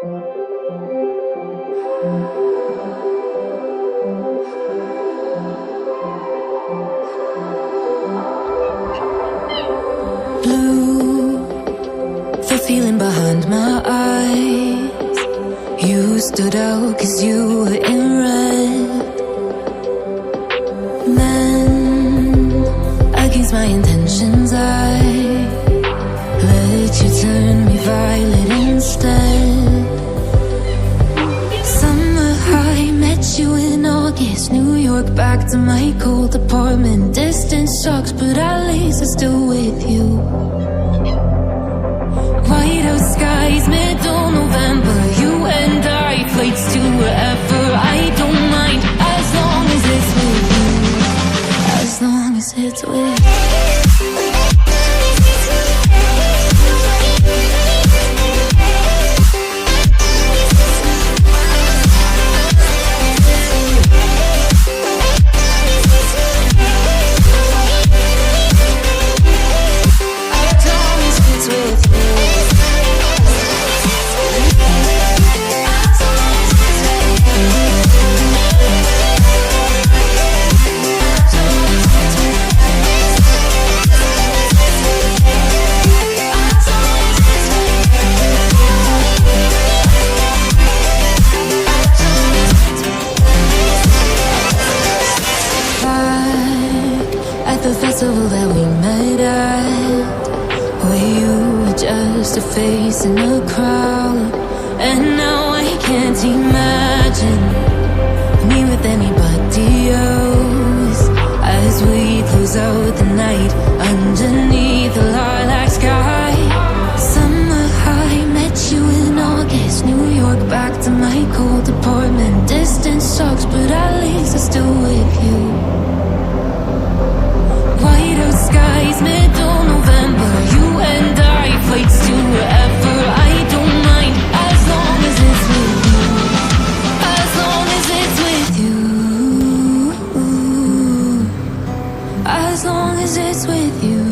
Blue, the feeling behind my eyes. You stood out 'cause you were in red. Men, against my intentions, I let you turn me violet instead. Summer high, met you in August. New York, back to my cold apartment. Distance sucks, but at least I'm still with you. Whiteout skies, middle November. You and I, flights to wherever. I don't mind, as long as it's with you. As long as it's with you. The festival that we met at, where you were just a face in the crowd. And now I can't imagine me with anybody else, as we close out the night underneath the lilac sky. Summer high, met you in August. New York, back to my cold apartment. Distance sucks, but at least I'm still with you. Whiteout skies, middle November. You and I, flights to wherever. I don't mind, as long as it's with you. As long as it's with you. As long as it's with you.